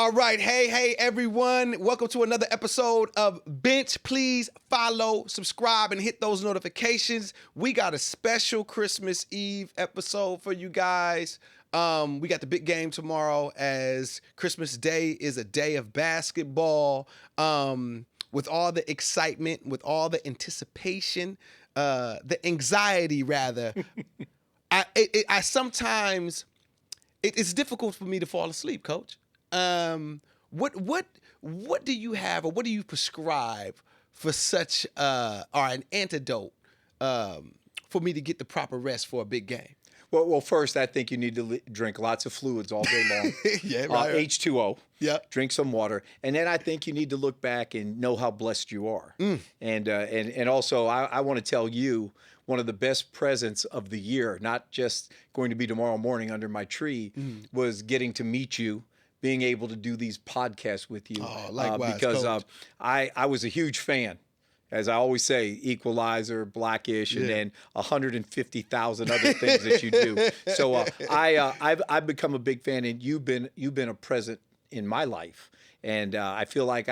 All right. Hey, everyone. Welcome to another episode of Bench. Please follow, subscribe, and hit those notifications. We got a special Christmas Eve episode for you guys. We got the big game tomorrow, as Christmas Day is a day of basketball. With all the excitement, with all the anticipation, the anxiety, rather. I sometimes it's difficult for me to fall asleep, Coach. What do you have, or what do you prescribe for such or an antidote for me to get the proper rest for a big game? Well, first, I think you need to drink lots of fluids all day long. Yeah, right. H2O. Yeah. Drink some water, and then I think you need to look back and know how blessed you are. And also, I want to tell you, one of the best presents of the year, not just going to be tomorrow morning under my tree, was getting to meet you, being able to do these podcasts with you. Oh, likewise, because Coach. I was a huge fan. As I always say, Equalizer, Blackish, and then 150,000 other things that you do. So I've become a big fan, and you've been a present in my life. And I feel like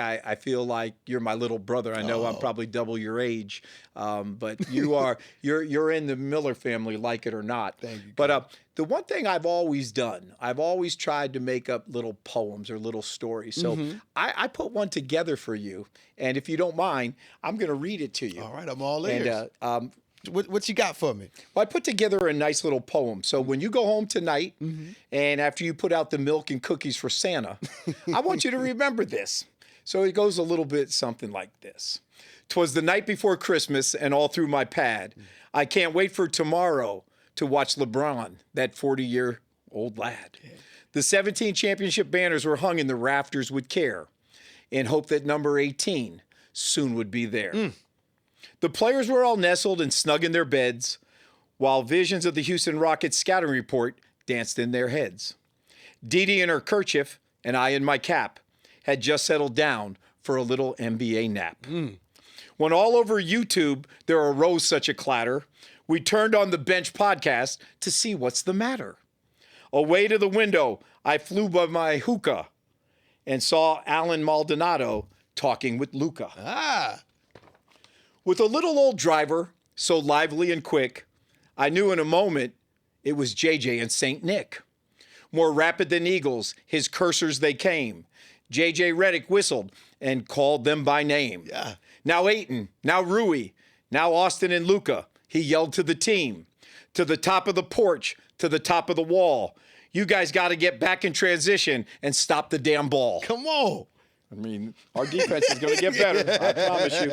you're my little brother. I know I'm probably double your age, but you're in the Miller family, like it or not. Thank you. But the one thing I've always done, I've always tried to make up little poems or little stories. So I put one together for you, and if you don't mind, I'm going to read it to you. All right, I'm all ears. And what you got for me? well, I put together a nice little poem. So when you go home tonight, and after you put out the milk and cookies for Santa, I want you to remember this. So it goes a little bit something like this. 'Twas the night before Christmas, and all through my pad, I can't wait for tomorrow to watch LeBron, that 40-year-old lad. Yeah. The 17 championship banners were hung in the rafters with care, in hope that number 18 soon would be there. The players were all nestled and snug in their beds, while visions of the Houston Rockets scouting report danced in their heads. Dee Dee in her kerchief and I in my cap had just settled down for a little NBA nap. When all over YouTube there arose such a clatter, we turned on the Bench podcast to see what's the matter. Away to the window, I flew by my hookah and saw Alan Maldonado talking with Luka. With a little old driver, so lively and quick, I knew in a moment it was JJ and St. Nick. More rapid than eagles, his cursors they came. JJ Redick whistled and called them by name. Yeah. Now Ayton, now Rui, now Austin and Luka, he yelled to the team. To the top of the porch, to the top of the wall. You guys got to get back in transition and stop the damn ball. Come on. I mean, our defense is going to get better, I promise you.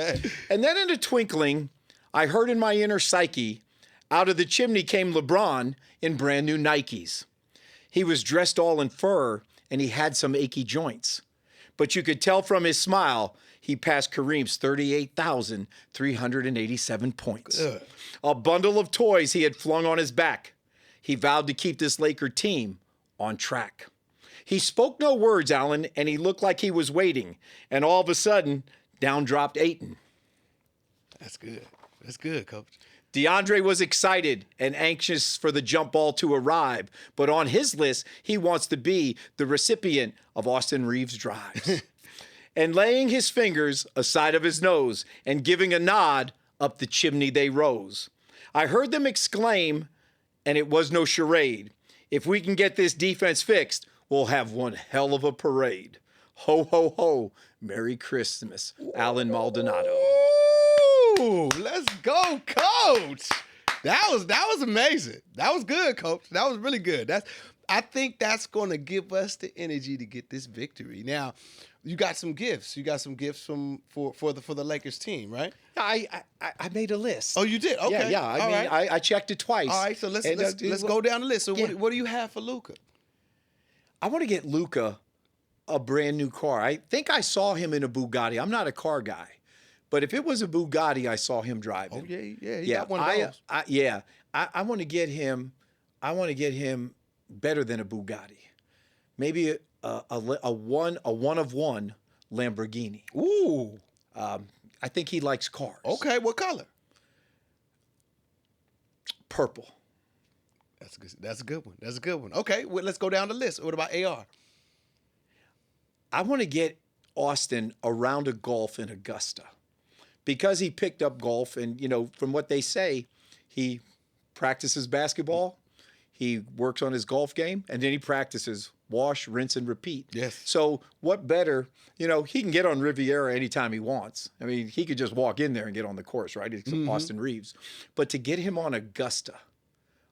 And then in a twinkling, I heard in my inner psyche, out of the chimney came LeBron in brand new Nikes. He was dressed all in fur, and he had some achy joints. But you could tell from his smile, he passed Kareem's 38,387 points. Good. A bundle of toys he had flung on his back. He vowed to keep this Laker team on track. He spoke no words, Alan, and he looked like he was waiting. And all of a sudden, down dropped Ayton. That's good. That's good, Coach. DeAndre was excited and anxious for the jump ball to arrive. But on his list, he wants to be the recipient of Austin Reaves' drives. And laying his fingers aside of his nose and giving a nod, up the chimney they rose. I heard them exclaim, and it was no charade. If we can get this defense fixed, we'll have one hell of a parade. Ho, ho, ho. Merry Christmas, Alan Maldonado. Ooh, let's go, Coach. That was amazing. That was good, Coach. That was really good. I think that's going to give us the energy to get this victory. Now, you got some gifts. You got some gifts for the Lakers team, right? I made a list. Oh, you did? Okay. Yeah. I checked it twice. All right, so let's go down the list. So what do you have for Luka? I want to get Luka a brand new car. I think I saw him in a Bugatti. I'm not a car guy, but if it was a Bugatti, I saw him driving. Oh yeah. He got one of those. I want to get him. I want to get him better than a Bugatti. Maybe a one of one Lamborghini. Ooh. I think he likes cars. Okay, what color? Purple. That's a good one. Okay, well, let's go down the list. What about AR? I want to get Austin a round of golf in Augusta because he picked up golf. And, from what they say, he practices basketball, he works on his golf game, and then he practices wash, rinse, and repeat. Yes. So what better, he can get on Riviera anytime he wants. I mean, he could just walk in there and get on the course, right? It's Austin Reaves. But to get him on Augusta,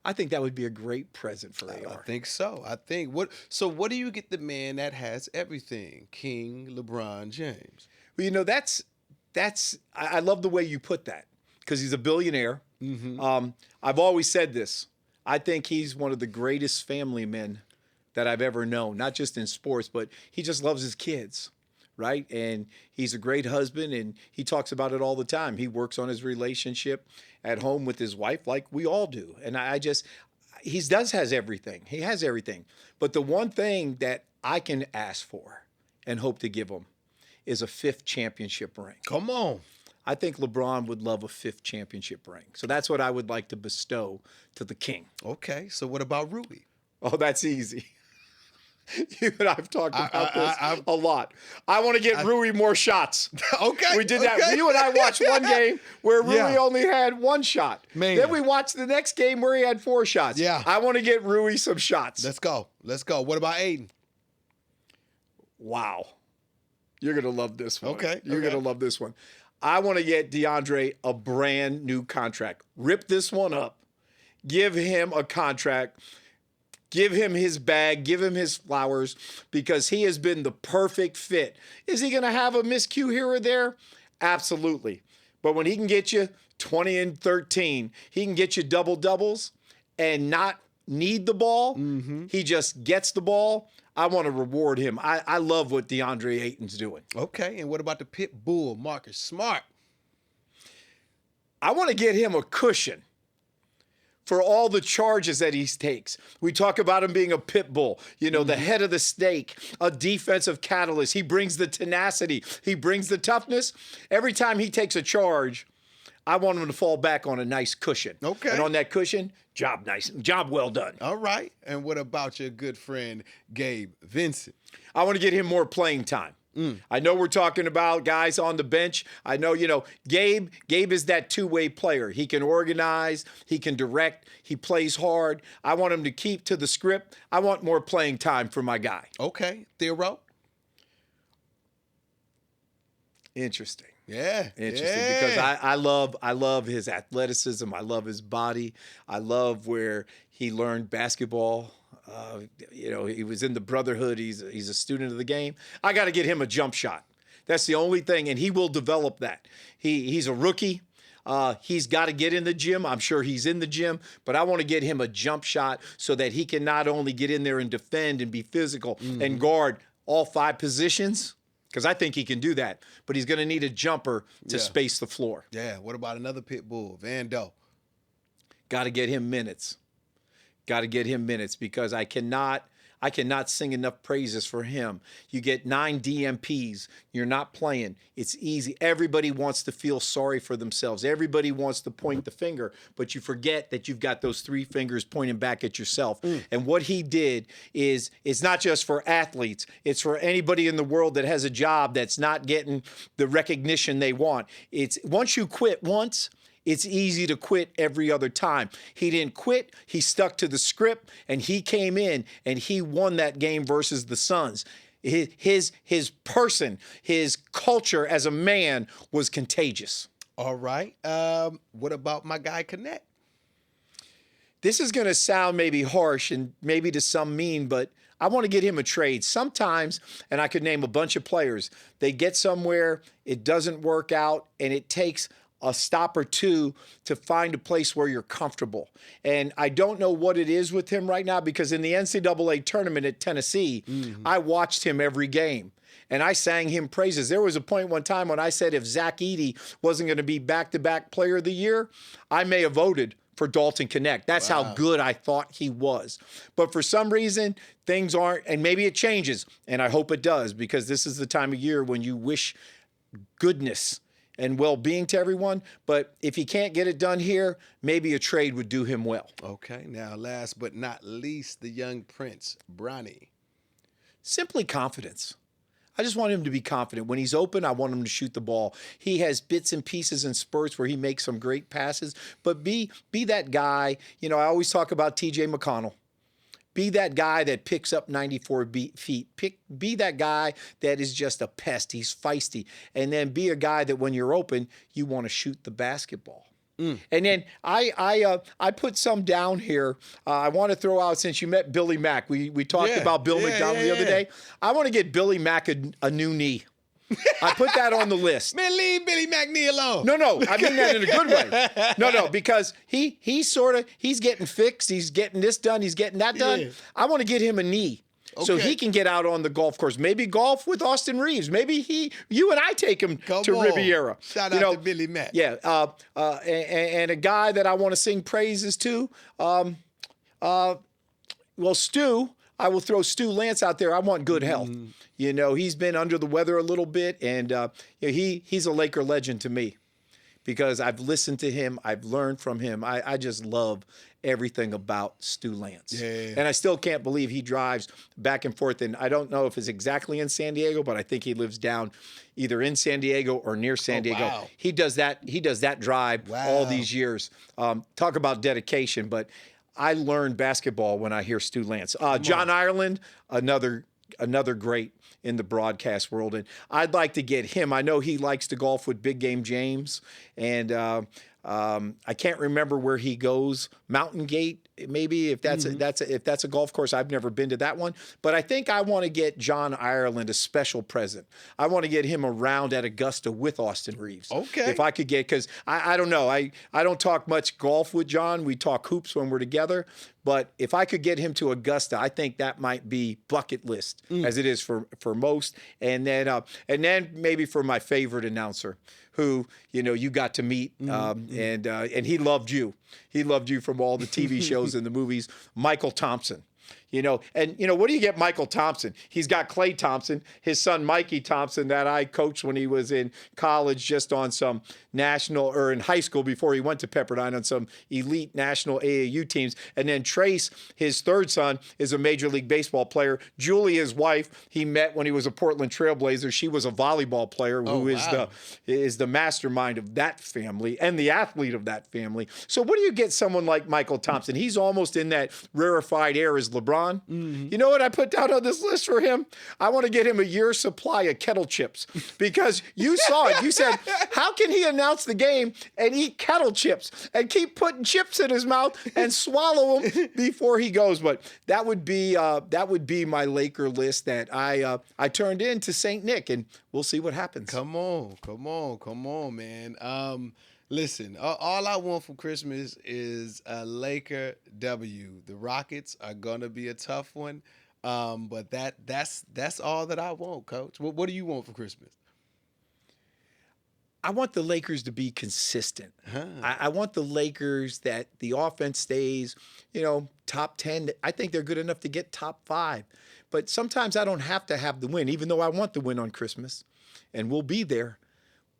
I think that would be a great present for AR. I think so. What do you get the man that has everything? King LeBron James. Well, that's I love the way you put that because he's a billionaire. I've always said this. I think he's one of the greatest family men that I've ever known, not just in sports, but he just loves his kids, right? And he's a great husband, and he talks about it all the time. He works on his relationship at home with his wife like we all do. And he has everything. He has everything. But the one thing that I can ask for and hope to give him is a 5th championship ring. Come on. I think LeBron would love a 5th championship ring. So that's what I would like to bestow to the king. Okay, so what about Rui? Oh, that's easy. You and I've talked about this a lot. I want to get Rui more shots. Okay. We did that. You and I watched one game where Rui only had 1 shot. Man. Then we watched the next game where he had 4 shots. Yeah. I want to get Rui some shots. Let's go. What about Ayton? Wow. You're going to love this one. Okay. You're going to love this one. I want to get DeAndre a brand new contract. Rip this one up. Give him a contract. Give him his bag. Give him his flowers because he has been the perfect fit. Is he going to have a miscue here or there? Absolutely. But when he can get you 20 and 13, he can get you double-doubles and not need the ball. He just gets the ball. I want to reward him. I love what DeAndre Ayton's doing. Okay, and what about the pit bull, Marcus Smart? I want to get him a cushion for all the charges that he takes. We talk about him being a pit bull, the head of the snake, a defensive catalyst. He brings the tenacity. He brings the toughness. Every time he takes a charge, I want him to fall back on a nice cushion. Okay. And on that cushion, job well done. All right. And what about your good friend, Gabe, Vincent? I want to get him more playing time. I know we're talking about guys on the bench. I know, Gabe is that two-way player. He can organize, he can direct, he plays hard. I want him to keep to the script. I want more playing time for my guy. Okay. Theo? Interesting. Yeah. Because I love his athleticism. I love his body. I love where he learned basketball. He was in the brotherhood. He's a student of the game. I got to get him a jump shot. That's the only thing, and he will develop that. He's a rookie. He's got to get in the gym. I'm sure he's in the gym, but I want to get him a jump shot so that he can not only get in there and defend and be physical and guard all 5 positions, because I think he can do that, but he's going to need a jumper to space the floor. Yeah. What about another pit bull, Vando? Got to get him minutes. Got to get him minutes because I cannot sing enough praises for him. You get 9 DMPs. You're not playing. It's easy. Everybody wants to feel sorry for themselves. Everybody wants to point the finger, but you forget that you've got those 3 fingers pointing back at yourself. And what he did is it's not just for athletes. It's for anybody in the world that has a job that's not getting the recognition they want. It's once you quit once, it's easy to quit every other time. He didn't quit. He stuck to the script, and he came in, and he won that game versus the Suns. His person, his culture as a man was contagious. All right. What about my guy, Connect? This is going to sound maybe harsh and maybe to some mean, but I want to get him a trade. Sometimes, and I could name a bunch of players, they get somewhere, it doesn't work out, and it takes a stop or two to find a place where you're comfortable. And I don't know what it is with him right now because in the NCAA tournament at Tennessee, I watched him every game. And I sang him praises. There was a point one time when I said if Zach Edey wasn't going to be back-to-back player of the year, I may have voted for Dalton Connect. That's how good I thought he was. But for some reason, things aren't, and maybe it changes, and I hope it does because this is the time of year when you wish goodness and well-being to everyone. But if he can't get it done here, maybe a trade would do him well. Okay. Now, last but not least, the young prince, Bronny. Simply confidence. I just want him to be confident. When he's open, I want him to shoot the ball. He has bits and pieces and spurts where he makes some great passes, but be that guy. I always talk about TJ McConnell. Be that guy that picks up 94 feet. Be that guy that is just a pest. He's feisty. And then be a guy that when you're open, you want to shoot the basketball. And then I put some down here. I want to throw out, since you met Billy Mack. We talked about Bill McDonald the other day. I want to get Billy Mack a new knee. I put that on the list. Man, leave Billy Mack knee alone. No, I mean that in a good way. No, because he's getting fixed. He's getting this done. He's getting that done. Yeah. I want to get him a knee. Okay. So he can get out on the golf course. Maybe golf with Austin Reaves. Maybe you and I take him to Riviera. Shout out to Billy Mack. Yeah, and a guy that I want to sing praises to. Stu. I will throw Stu Lance out there. I want good health. He's been under the weather a little bit, and he's a Laker legend to me because I've listened to him. I've learned from him. I just love everything about Stu Lance. Yeah. And I still can't believe he drives back and forth. And I don't know if it's exactly in San Diego, but I think he lives down either in San Diego or near San Diego. Wow. He does that drive all these years. Talk about dedication, but I learned basketball when I hear Stu Lance. John Ireland, another great in the broadcast world. And I'd like to get him. I know he likes to golf with Big Game James. And I can't remember where he goes. Mountain Gate, maybe, if that's a golf course. I've never been to that one. But I think I want to get John Ireland a special present. I want to get him around at Augusta with Austin Reaves. Okay. If I could get, because I don't know. I don't talk much golf with John. We talk hoops when we're together. But if I could get him to Augusta, I think that might be bucket list, as it is for most. And then maybe for my favorite announcer, who you got to meet, and he loved you. He loved you from all the TV shows and the movies. Michael Thompson. What do you get Michael Thompson? He's got Klay Thompson, his son Mikey Thompson, that I coached when he was in college, just on some national, or in high school before he went to Pepperdine, on some elite national AAU teams. And then Trace, his third son, is a Major League Baseball player. Julie, his wife, he met when he was a Portland Trailblazer. She was a volleyball player who is the mastermind of that family and the athlete of that family. So what do you get someone like Michael Thompson? He's almost in that rarefied air as LeBron. You know what I put down on this list for him? I want to get him a year's supply of kettle chips, because you saw it. You said, how can he announce the game and eat kettle chips and keep putting chips in his mouth and swallow them before he goes? But that would be my Laker list that I turned in to St. Nick, and we'll see what happens. Come on, man. Listen, all I want for Christmas is a Laker W. The Rockets are gonna be a tough one, but that's all that I want, Coach. What do you want for Christmas? I want the Lakers to be consistent. I want the Lakers that the offense stays, top 10. I think they're good enough to get top 5. But sometimes I don't have to have the win, even though I want the win on Christmas, and we'll be there.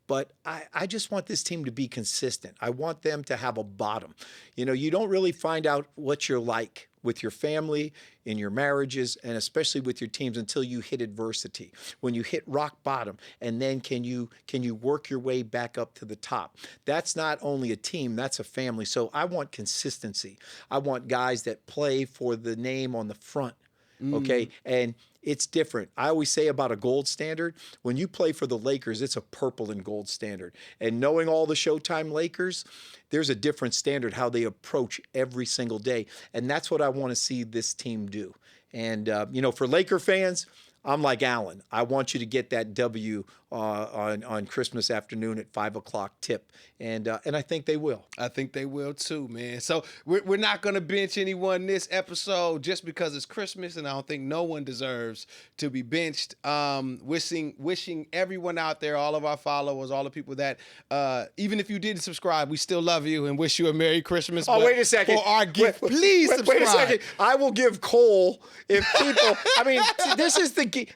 But I just want this team to be consistent. I want them to have a bottom. You don't really find out what you're like with your family, in your marriages, and especially with your teams until you hit adversity. When you hit rock bottom, and then can you work your way back up to the top? That's not only a team, that's a family. So I want consistency. I want guys that play for the name on the front. Okay, and it's different. I always say about a gold standard, when you play for the Lakers, it's a purple and gold standard. And knowing all the Showtime Lakers, there's a different standard how they approach every single day. And that's what I want to see this team do. And, for Laker fans, I'm like Alan. I want you to get that W on Christmas afternoon at 5 o'clock tip. And I think they will. I think they will too, man. So we're not going to bench anyone this episode just because it's Christmas, and I don't think no one deserves to be benched. Wishing everyone out there, all of our followers, all the people that, even if you didn't subscribe, we still love you and wish you a Merry Christmas. Oh, wait a second. For our gift, please subscribe. Wait a second. I will give Cole if people, this is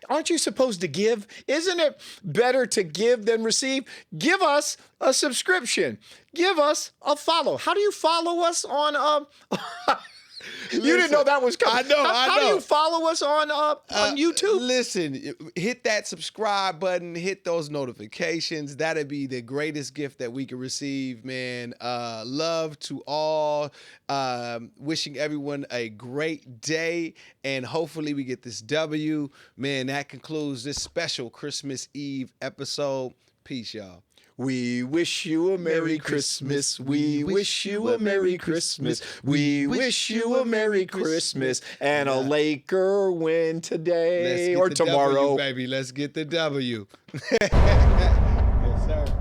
aren't you supposed to give? Isn't it better to give than receive? Give us a subscription. Give us a follow. How do you follow us on You didn't know that was coming. I know. How do you follow us on YouTube? Listen, hit that subscribe button, hit those notifications. That'd be the greatest gift that we can receive, man. Love to all. Wishing everyone a great day, and hopefully we get this W. Man, that concludes this special Christmas Eve episode. Peace, y'all. We wish you a Merry Christmas. We wish you a Merry Christmas. We wish you a Merry Christmas and a Laker win today or tomorrow. W, baby. Let's get the W. Yes, sir.